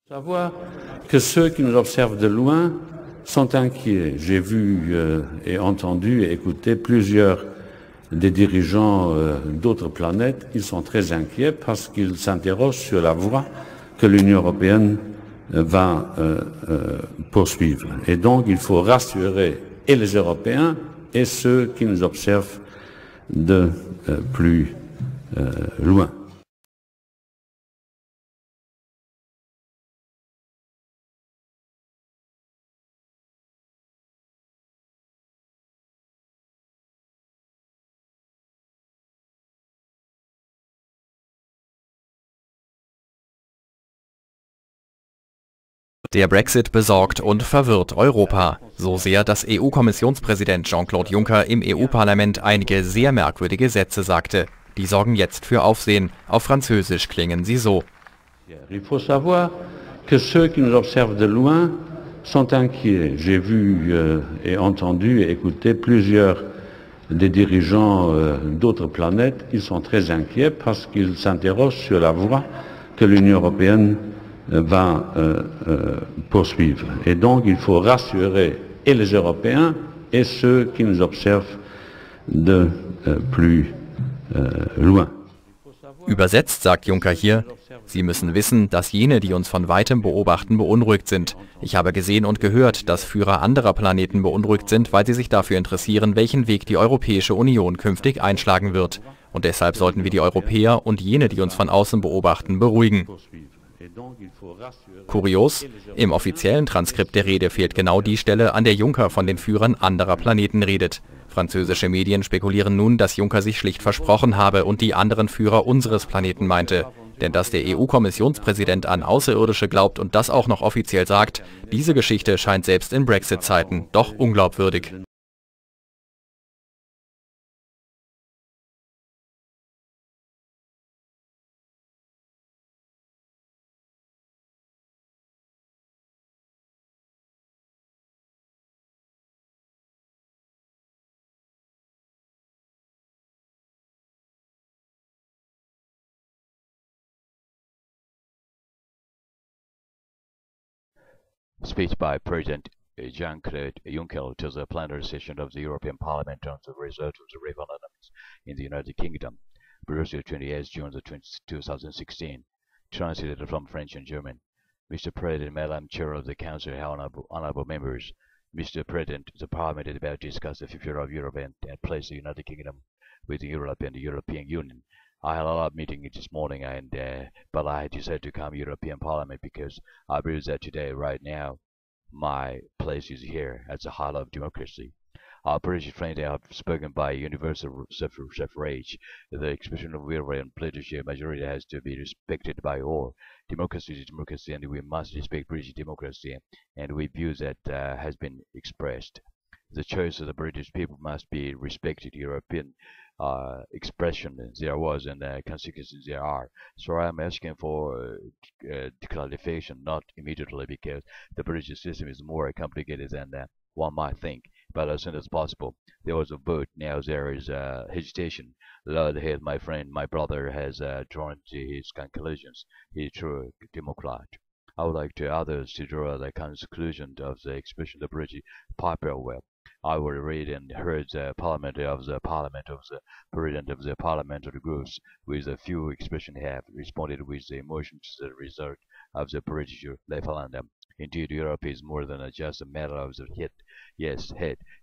Savoir que ceux qui nous observent de loin sont inquiets. J'ai vu et entendu et écouté plusieurs des dirigeants d'autres planètes. Ils sont très inquiets parce qu'ils s'interrogent sur la voie que l'Union européenne va poursuivre. Et donc il faut rassurer et les Européens et ceux qui nous observent de plus loin. Der Brexit besorgt und verwirrt Europa. So sehr, dass EU-Kommissionspräsident Jean-Claude Juncker im EU-Parlament einige sehr merkwürdige Sätze sagte. Die sorgen jetzt für Aufsehen. Auf Französisch klingen sie so. Il faut savoir que ceux qui nous observent de loin sont inquiets. J'ai vu et entendu et écouté plusieurs des dirigeants d'autres planètes. Ils sont très inquiets parce qu'ils s'interrogent sur la voie que l'Union européenne va poursuivre. Et donc il faut rassurer et les Européens et ceux qui nous observent de plus loin. Übersetzt sagt Juncker hier, Sie müssen wissen, dass jene, die uns von weitem beobachten, beunruhigt sind. Ich habe gesehen und gehört, dass Führer anderer Planeten beunruhigt sind, weil sie sich dafür interessieren, welchen Weg die Europäische Union künftig einschlagen wird. Und deshalb sollten wir die Europäer und jene, die uns von außen beobachten, beruhigen. Kurios, im offiziellen Transkript der Rede fehlt genau die Stelle, an der Juncker von den Führern anderer Planeten redet. Französische Medien spekulieren nun, dass Juncker sich schlicht versprochen habe und die anderen Führer unseres Planeten meinte. Denn dass der EU-Kommissionspräsident an Außerirdische glaubt und das auch noch offiziell sagt, diese Geschichte scheint selbst in Brexit-Zeiten doch unglaubwürdig. Speech by President Jean-Claude Juncker to the plenary session of the European Parliament on the result of the referendums in the United Kingdom, Brussels, 28 June 2016, translated from French and German. Mr. President, Madam Chair of the Council, honorable members, Mr. President, the Parliament is about to discuss the future of Europe and place the United Kingdom with Europe and the European Union. I had a lot of meeting this morning, but I decided to come to European Parliament because I believe that today, right now, my place is here at the heart of democracy. Our British friends have spoken by universal suffrage. The expression of will and political majority has to be respected by all. Democracy is democracy, and we must respect British democracy, and we view that has been expressed. The choice of the British people must be respected. European expression there was and consequences there are. So I'm asking for clarification, not immediately, because the British system is more complicated than one might think. But as soon as possible, there was a vote. Now there is hesitation. Lord Head, my friend, my brother, has drawn to his conclusions. He's a true Democrat. I would like to others to draw the conclusion of the expression of the British popular will. I will read and heard the President of the parliamentary groups with a few expressions have responded with the emotion to the result of the British referendum. Indeed, Europe is more than just a matter of the head.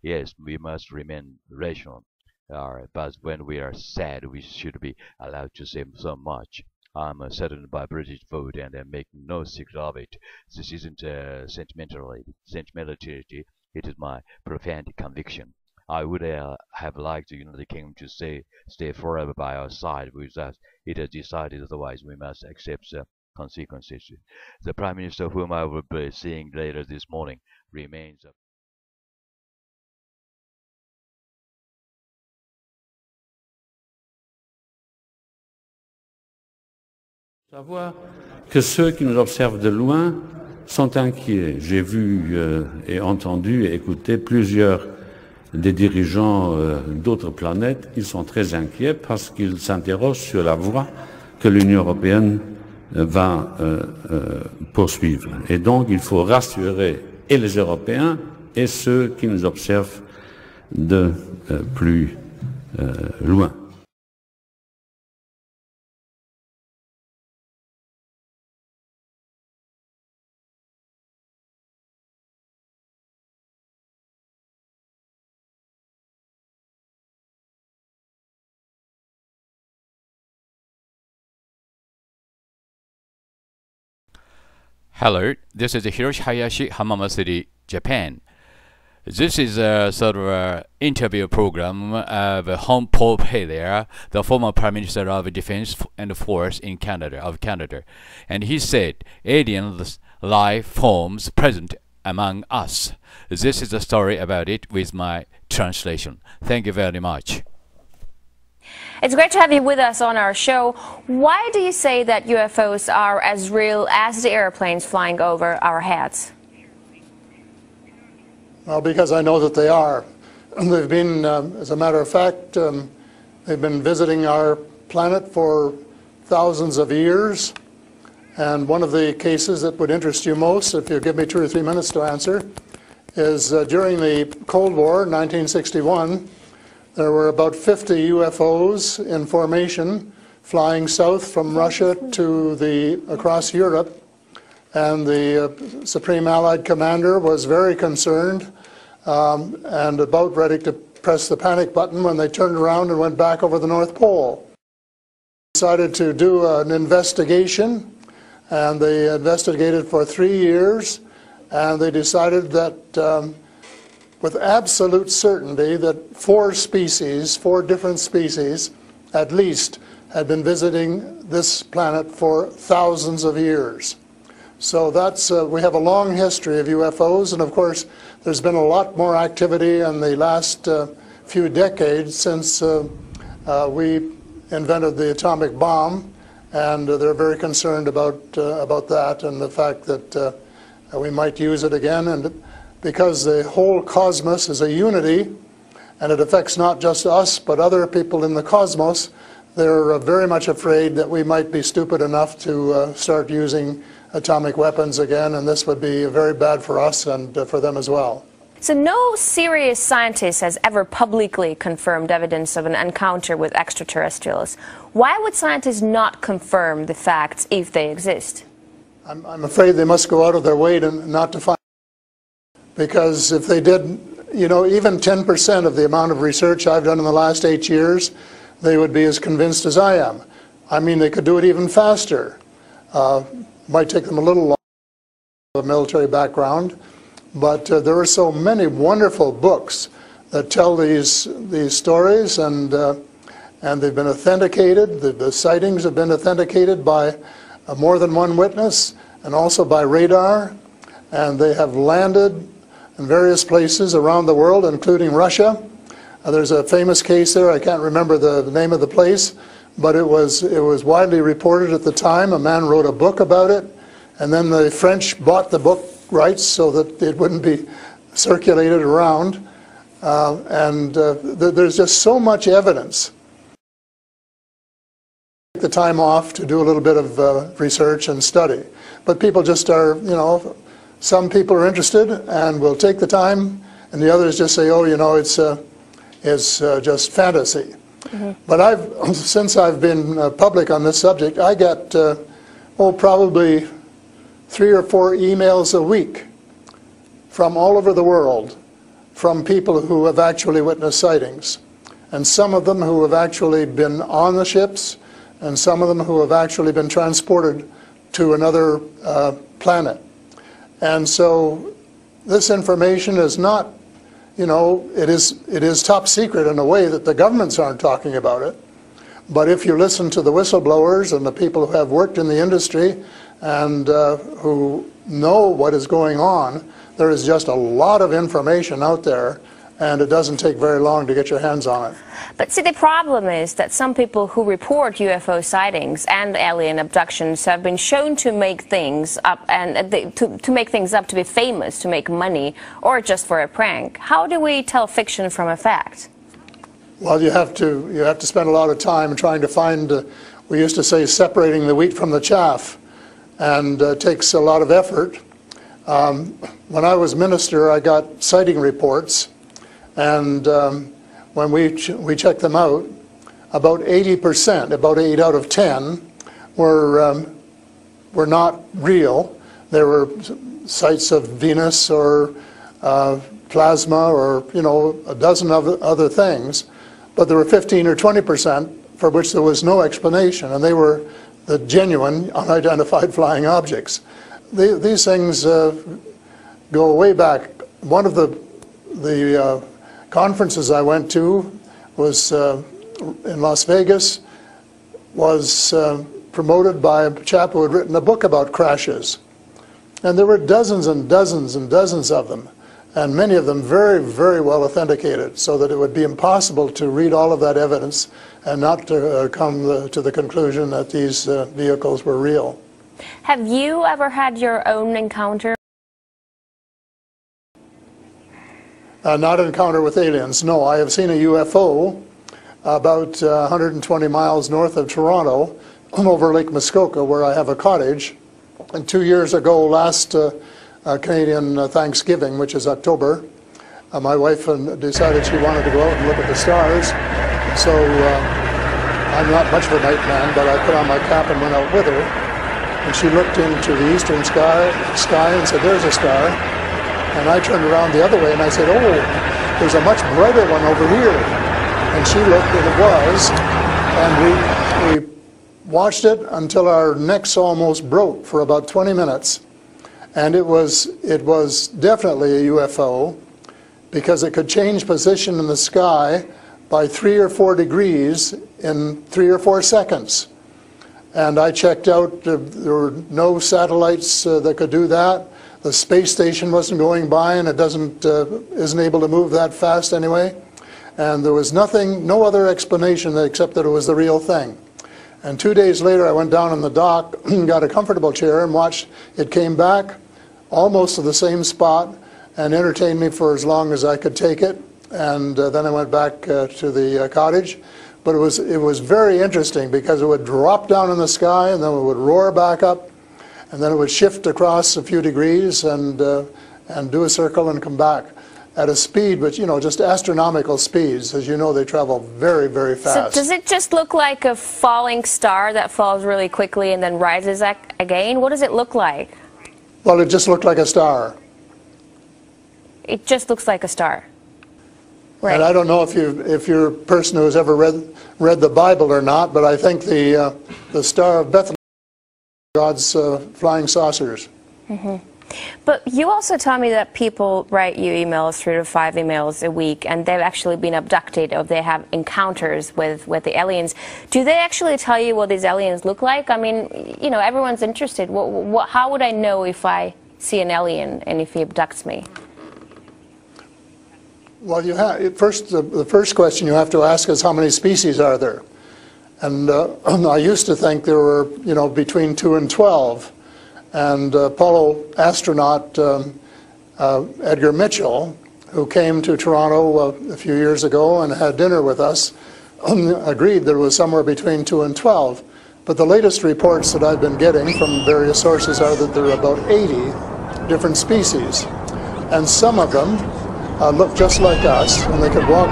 Yes, we must remain rational. But when we are sad, we should be allowed to say so much. I'm saddened by British vote and make no secret of it. This isn't sentimentality. It is my profound conviction. I would have liked the United Kingdom to stay forever by our side. With us, it has decided otherwise. We must accept the consequences. The Prime Minister, whom I will be seeing later this morning, remains. Savoir que ceux qui nous observent de loin sont inquiets. J'ai vu et entendu et écouté plusieurs des dirigeants d'autres planètes. Ils sont très inquiets parce qu'ils s'interrogent sur la voie que l'Union européenne va poursuivre. Et donc il faut rassurer et les Européens et ceux qui nous observent de plus loin. Hello, this is Hiroshi Hayashi, Hamama City, Japan. This is a sort of a interview program of Home Pope Hilaire, the former Prime Minister of Defense and Force in Canada, and he said, alien life forms present among us. This is a story about it with my translation. Thank you very much. It's great to have you with us on our show. Why do you say that UFOs are as real as the airplanes flying over our heads? Well, because I know that they are. They've been, as a matter of fact, they've been visiting our planet for thousands of years. And one of the cases that would interest you most, if you give me 2 or 3 minutes to answer, is during the Cold War, 1961, there were about 50 UFOs in formation flying south from Russia to across Europe, and the Supreme Allied Commander was very concerned and about ready to press the panic button when they turned around and went back over the North Pole. They decided to do an investigation, and they investigated for 3 years, and they decided that with absolute certainty that 4 different species at least, had been visiting this planet for thousands of years. So that's, we have a long history of UFOs, and of course there's been a lot more activity in the last few decades since we invented the atomic bomb, and they're very concerned about that and the fact that we might use it again. And because the whole cosmos is a unity, and it affects not just us, but other people in the cosmos, they're very much afraid that we might be stupid enough to start using atomic weapons again, and this would be very bad for us and for them as well. So no serious scientist has ever publicly confirmed evidence of an encounter with extraterrestrials. Why would scientists not confirm the facts if they exist? I'm afraid they must go out of their way not to find. Because if they did, you know, even 10% of the amount of research I've done in the last 8 years, they would be as convinced as I am. I mean, they could do it even faster. Might take them a little longer, a military background, but there are so many wonderful books that tell these stories, and they've been authenticated. The sightings have been authenticated by more than one witness, and also by radar, and they have landed in various places around the world, including Russia. There's a famous case there. I can't remember the name of the place, but it was widely reported at the time. A man wrote a book about it, and then the French bought the book rights so that it wouldn't be circulated around. There's just so much evidence. Take the time off to do a little bit of research and study, but people just are, you know, some people are interested and will take the time, and the others just say, oh, you know, it's just fantasy. Mm-hmm. But since I've been public on this subject, I get, probably 3 or 4 emails a week from all over the world from people who have actually witnessed sightings. And some of them who have actually been on the ships, and some of them who have actually been transported to another planet. And so this information is not, you know, it is top secret in a way that the governments aren't talking about it. But if you listen to the whistleblowers and the people who have worked in the industry and who know what is going on, there is just a lot of information out there, and it doesn't take very long to get your hands on it. But see, the problem is that some people who report UFO sightings and alien abductions have been shown to make things up, and to make things up to be famous, to make money, or just for a prank. How do we tell fiction from a fact? Well, you have to spend a lot of time trying to find, we used to say, separating the wheat from the chaff, and takes a lot of effort. When I was minister, I got sighting reports, and when we checked them out, about 80%, about 8 out of 10, were not real. There were sights of Venus or plasma or, you know, a dozen other things, but there were 15 or 20% for which there was no explanation, and they were the genuine unidentified flying objects. These things go way back. One of the conferences I went to was in Las Vegas, was promoted by a chap who had written a book about crashes. And there were dozens and dozens and dozens of them, and many of them very, very well authenticated, so that it would be impossible to read all of that evidence and not to come to the conclusion that these vehicles were real. Have you ever had your own encounter? Not an encounter with aliens, no. I have seen a UFO about 120 miles north of Toronto, over Lake Muskoka, where I have a cottage. And 2 years ago, last Canadian Thanksgiving, which is October, my wife decided she wanted to go out and look at the stars. So I'm not much of a night man, but I put on my cap and went out with her. And she looked into the eastern sky and said, "There's a star." And I turned around the other way and I said, "Oh, there's a much brighter one over here." And she looked, and it was, and we watched it until our necks almost broke for about 20 minutes. And it was definitely a UFO, because it could change position in the sky by 3 or 4 degrees in 3 or 4 seconds. And I checked out, there were no satellites that could do that. The space station wasn't going by, and it isn't able to move that fast anyway. And there was nothing, no other explanation except that it was the real thing. And 2 days later, I went down on the dock, got a comfortable chair, and watched it came back almost to the same spot and entertained me for as long as I could take it. And then I went back to the cottage. But it was very interesting, because it would drop down in the sky, and then it would roar back up, and then it would shift across a few degrees and do a circle and come back at a speed, but, you know, just astronomical speeds. As you know, they travel very, very fast. So does it just look like a falling star that falls really quickly and then rises again? What does it look like? Well, it just looked like a star. It just looks like a star. Right. And I don't know if you're a person who's ever read the Bible or not, but I think the Star of Bethlehem, God's flying saucers. Mm-hmm. But you also tell me that people write you emails, 3 to 5 emails a week, and they've actually been abducted, or they have encounters with the aliens. Do they actually tell you what these aliens look like? I mean, you know, everyone's interested. How would I know if I see an alien and if he abducts me? Well, the first question you have to ask is, how many species are there? And I used to think there were, you know, between 2 and 12. And Apollo astronaut Edgar Mitchell, who came to Toronto a few years ago and had dinner with us, agreed there was somewhere between 2 and 12. But the latest reports that I've been getting from various sources are that there are about 80 different species. And some of them look just like us, and they could walk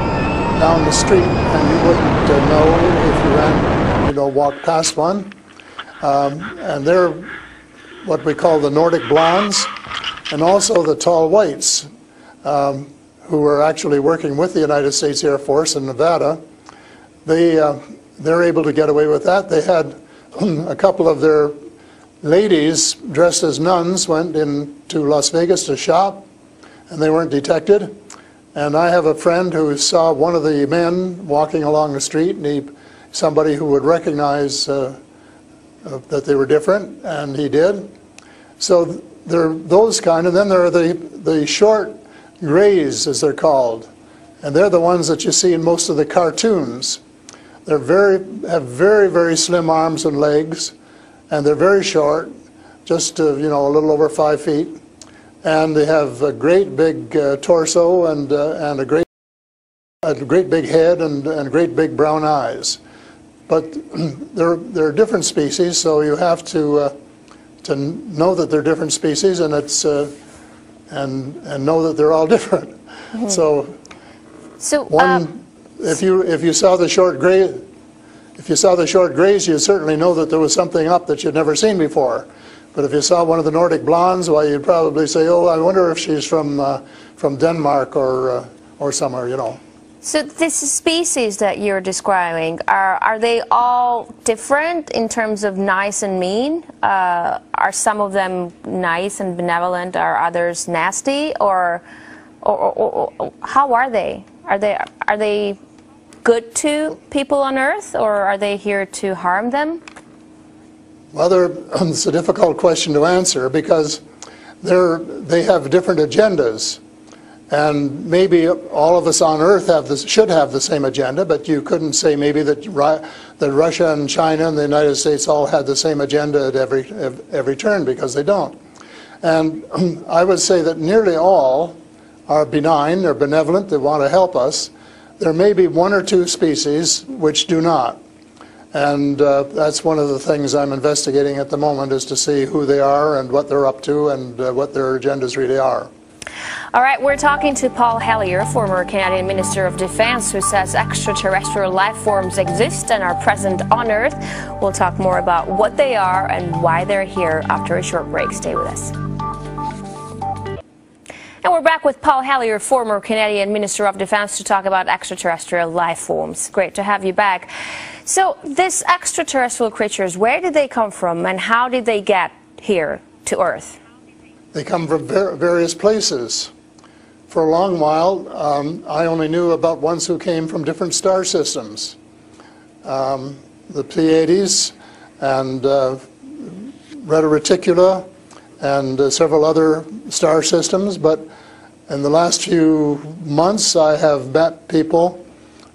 down the street and you wouldn't know if you ran, you know, walked past one. And they're what we call the Nordic blondes, and also the tall whites, who were actually working with the United States Air Force in Nevada. They're able to get away with that. They had a couple of their ladies dressed as nuns went into Las Vegas to shop, and they weren't detected. And I have a friend who saw one of the men walking along the street, and somebody who would recognize that they were different, and he did. So there are those kind, and then there are the short grays, as they're called, and they're the ones that you see in most of the cartoons. They're have very, very slim arms and legs, and they're very short, just you know, a little over 5 feet, and they have a great big torso and a great a great big head and great big brown eyes. But there are different species, so you have to know that they're different species, and it's and know that they're all different. Mm-hmm. So one, if you saw the short gray, if you saw the short grays, you'd certainly know that there was something up that you'd never seen before. But if you saw one of the Nordic blondes, well, you'd probably say, "Oh, I wonder if she's from Denmark or somewhere," you know. So this species that you're describing, are they all different in terms of nice and mean? Are some of them nice and benevolent? Are others nasty? Or how are they? Are they good to people on Earth, or are they here to harm them? Well, it's a difficult question to answer because they have different agendas. And maybe all of us on Earth should have the same agenda, but you couldn't say maybe that Russia and China and the United States all had the same agenda at every turn, because they don't. And I would say that nearly all are benign, they're benevolent, they want to help us. There may be one or two species which do not. And that's one of the things I'm investigating at the moment, is to see who they are and what they're up to and what their agendas really are. All right, we're talking to Paul Hellyer, former Canadian Minister of Defense, who says extraterrestrial life forms exist and are present on Earth. We'll talk more about what they are and why they're here after a short break. Stay with us. And we're back with Paul Hellyer, former Canadian Minister of Defense, to talk about extraterrestrial life forms. Great to have you back. So these extraterrestrial creatures, where did they come from and how did they get here to Earth? They come from various places. For a long while, I only knew about ones who came from different star systems. The Pleiades and Reta Reticula and several other star systems, but in the last few months I have met people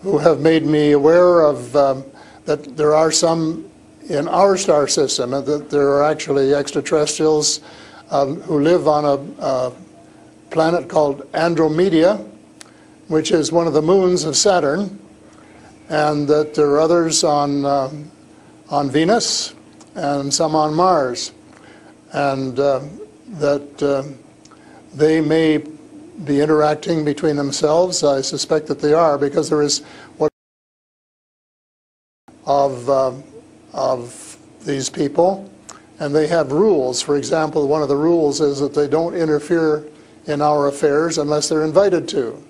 who have made me aware of that there are some in our star system, and that there are actually extraterrestrials who live on a planet called Andromeda, which is one of the moons of Saturn, and that there are others on Venus and some on Mars, and that they may be interacting between themselves. I suspect that they are, because there is what of these people, and they have rules. For example, one of the rules is that they don't interfere in our affairs unless they're invited to.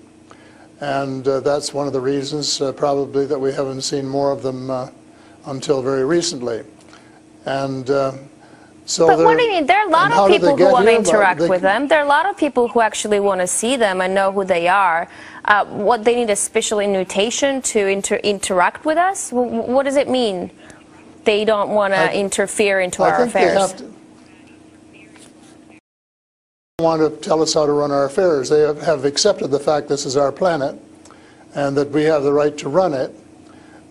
And that's one of the reasons probably that we haven't seen more of them until very recently. And so but what do you mean? There are a lot of people who want to interact with them. There are a lot of people who actually want to see them and know who they are. What, they need a special invitation to interact with us? What does it mean? They don't want to interfere into our affairs. They want to tell us how to run our affairs. They have accepted the fact this is our planet and that we have the right to run it,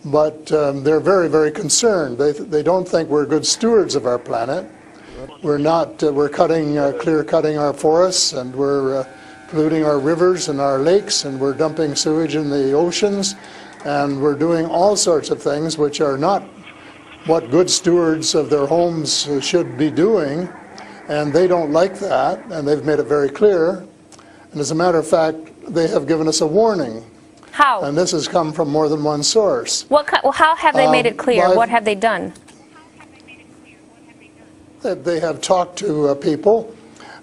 but they're very, very concerned. They don't think we're good stewards of our planet. We're not. We're clear-cutting our forests, and we're polluting our rivers and our lakes, and we're dumping sewage in the oceans, and we're doing all sorts of things which are not what good stewards of their homes should be doing. And they don't like that, and they've made it very clear. And as a matter of fact, they have given us a warning. How? And this has come from more than one source. How have they made it clear? What have they done? They have talked to people.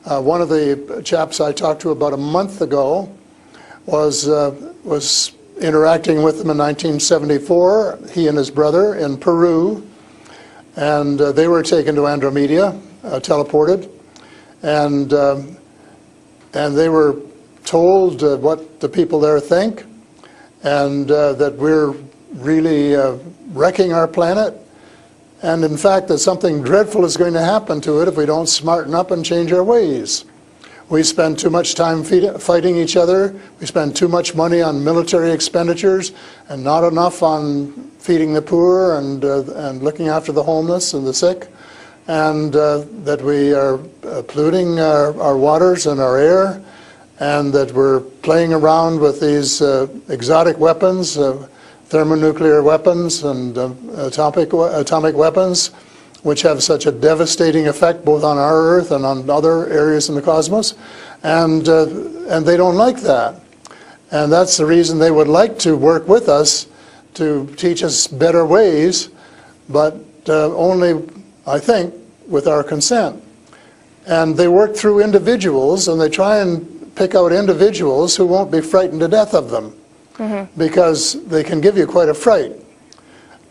One of the chaps I talked to about a month ago was interacting with them in 1974, he and his brother, in Peru. And they were taken to Andromeda. Teleported, and they were told what the people there think, and that we're really wrecking our planet, and in fact that something dreadful is going to happen to it if we don't smarten up and change our ways. We spend too much time fighting each other, we spend too much money on military expenditures, and not enough on feeding the poor and looking after the homeless and the sick. And that we are polluting our waters and our air, and that we're playing around with these exotic weapons, thermonuclear weapons and atomic weapons, which have such a devastating effect both on our Earth and on other areas in the cosmos, and they don't like that. And that's the reason they would like to work with us to teach us better ways, but only, I think, with our consent. And they work through individuals, and they try and pick out individuals who won't be frightened to death of them, because they can give you quite a fright.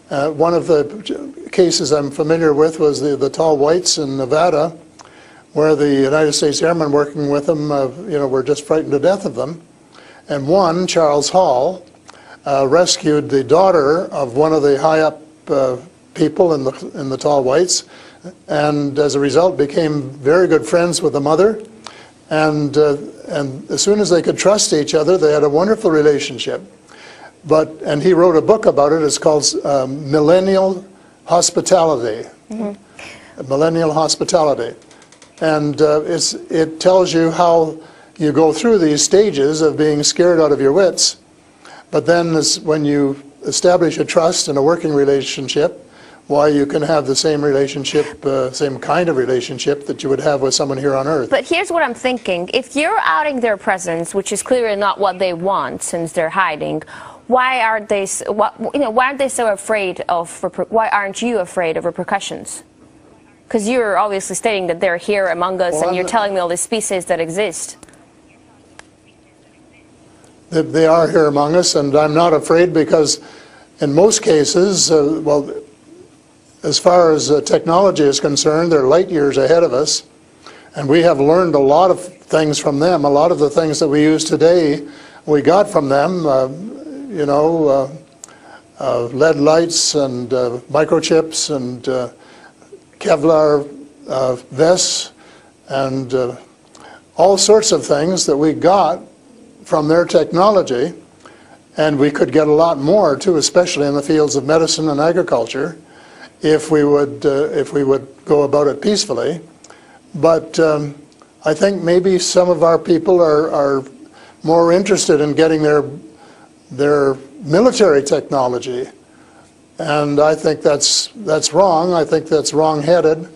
One of the cases I'm familiar with was the tall whites in Nevada, where the United States airmen working with them, were just frightened to death of them. And one, Charles Hall, rescued the daughter of one of the high-up people in the tall whites, and as a result became very good friends with the mother. And as soon as they could trust each other, they had a wonderful relationship. And he wrote a book about it. It's called Millennial Hospitality. Millennial Hospitality. And it tells you how you go through these stages of being scared out of your wits. But then when you establish a trust and a working relationship, why you can have the same relationship, same kind of relationship that you would have with someone here on Earth. But here's what I'm thinking. If you're outing their presence, which is clearly not what they want since they're hiding, why aren't they so afraid of, why aren't you afraid of repercussions? Because you're obviously stating that they're here among us, and you're telling me all these species that exist. They are here among us, and I'm not afraid because in most cases, as far as technology is concerned, they're light years ahead of us, and we have learned a lot of things from them. A lot of the things that we use today, we got from them, lead lights and microchips and Kevlar vests and all sorts of things that we got from their technology, and we could get a lot more too, especially in the fields of medicine and agriculture, if we would go about it peacefully. But I think maybe some of our people are more interested in getting their military technology, and I think that's wrong. I think that's wrong-headed,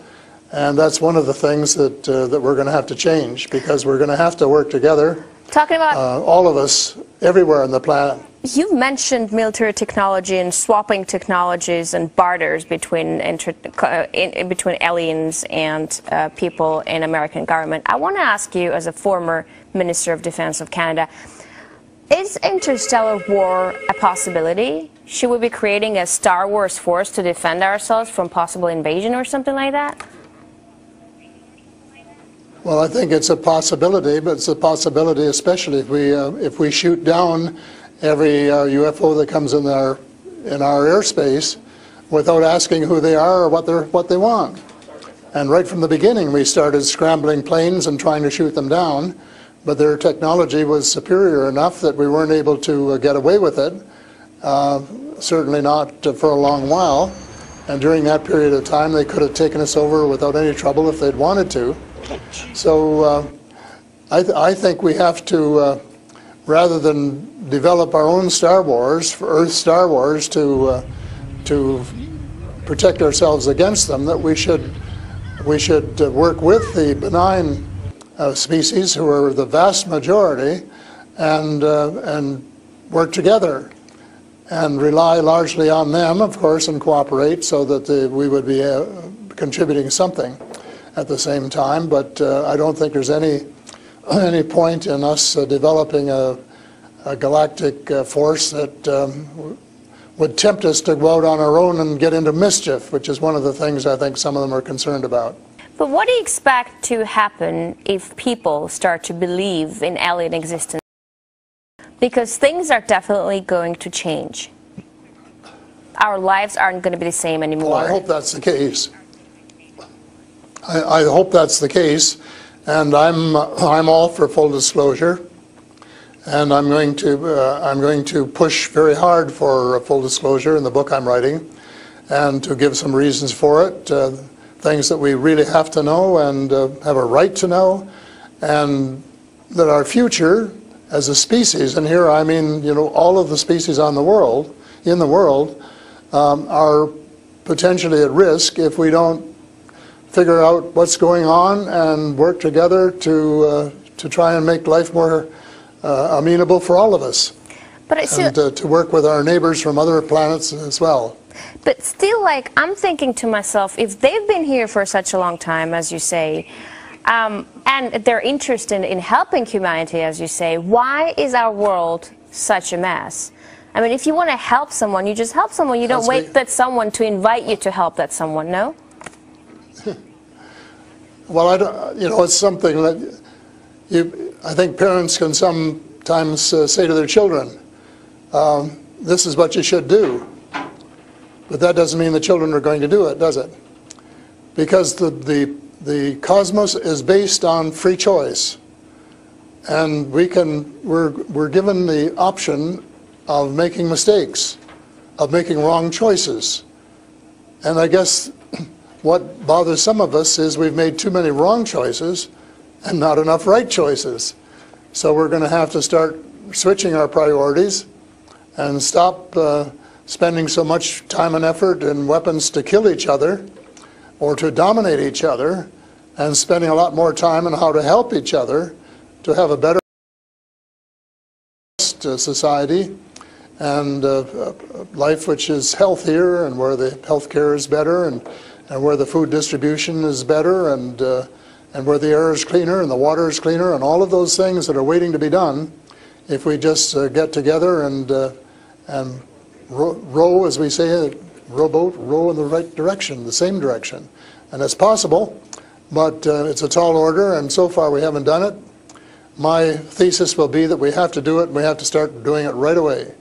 and that's one of the things that we're going to have to change, because we're going to have to work together. Talking about all of us, everywhere on the planet. You mentioned military technology and swapping technologies and barters between aliens and people in American government. I want to ask you, as a former Minister of Defense of Canada, is interstellar war a possibility? Should we be creating a Star Wars force to defend ourselves from possible invasion or something like that? Well, I think it's a possibility, but it's a possibility especially if we shoot down every UFO that comes in our airspace without asking who they are or what they want. And right from the beginning, we started scrambling planes and trying to shoot them down, but their technology was superior enough that we weren't able to get away with it. Certainly not for a long while. And during that period of time, they could have taken us over without any trouble if they'd wanted to. So I think we have to, rather than develop our own Star Wars, Earth Star Wars, to protect ourselves against them, that we should work with the benign species, who are the vast majority, and work together and rely largely on them, of course, and cooperate so that we would be contributing something at the same time. But I don't think there's any point in us developing a galactic force that would tempt us to go out on our own and get into mischief, which is one of the things I think some of them are concerned about. But what do you expect to happen if people start to believe in alien existence? Because things are definitely going to change. Our lives aren't going to be the same anymore. Well, I hope that's the case. I hope that's the case, and I'm all for full disclosure, and I'm going to push very hard for full disclosure in the book I'm writing, and to give some reasons for it, things that we really have to know and have a right to know, and that our future as a species, and here I mean, you know, all of the species in the world, are potentially at risk if we don't figure out what's going on and work together to try and make life more amenable for all of us. But it's and to work with our neighbors from other planets as well. But still, like, I'm thinking to myself, if they've been here for such a long time, as you say, and they're interested in helping humanity, as you say, why is our world such a mess? I mean, if you want to help someone, you just help someone. You don't wait for someone to invite you to help that someone, no? Well, I don't, you know, it's something that I think parents can sometimes say to their children, this is what you should do. But that doesn't mean the children are going to do it, does it? Because the cosmos is based on free choice. And we're given the option of making mistakes, of making wrong choices. And I guess what bothers some of us is we've made too many wrong choices and not enough right choices. So we're going to have to start switching our priorities and stop spending so much time and effort and weapons to kill each other or to dominate each other, and spending a lot more time on how to help each other to have a better society and life which is healthier, and where the health care is better, and where the food distribution is better, and where the air is cleaner and the water is cleaner, and all of those things that are waiting to be done if we just get together and row, as we say, rowboat, row in the right direction, the same direction. And it's possible, but it's a tall order, and so far we haven't done it. My thesis will be that we have to do it, and we have to start doing it right away.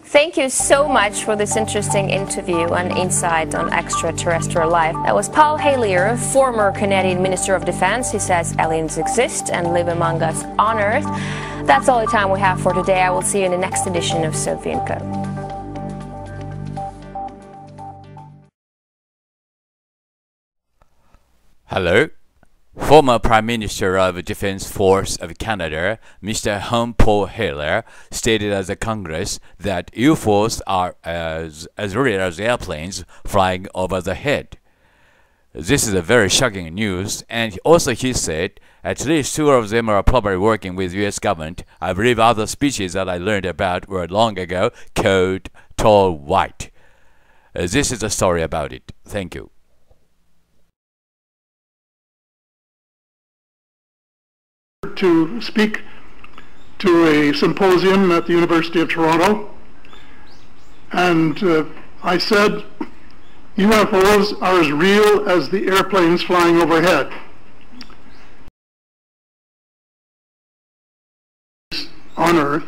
Thank you so much for this interesting interview and insight on extraterrestrial life. That was Paul Hellyer, former Canadian Minister of Defense. He says aliens exist and live among us on Earth. That's all the time we have for today. I will see you in the next edition of Sophie & Co. Hello. Former Prime Minister of the Defense Force of Canada, Mr. Paul Hellyer, stated at the Congress that UFOs are as real as airplanes flying over the head. This is a very shocking news, and also he said at least 2 of them are probably working with US government. I believe other species that I learned about were long ago called tall white. This is the story about it. Thank you. To speak to a symposium at the University of Toronto, and I said UFOs are as real as the airplanes flying overhead. On Earth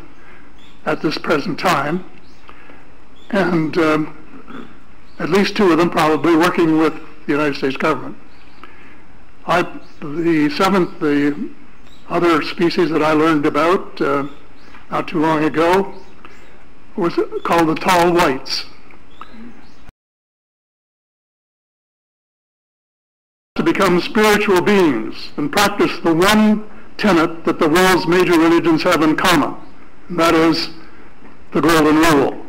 at this present time, and at least 2 of them probably working with the United States government. The other species that I learned about not too long ago was called the tall whites. To become spiritual beings and practice the one tenet that the world's major religions have in common, and that is the Golden Rule.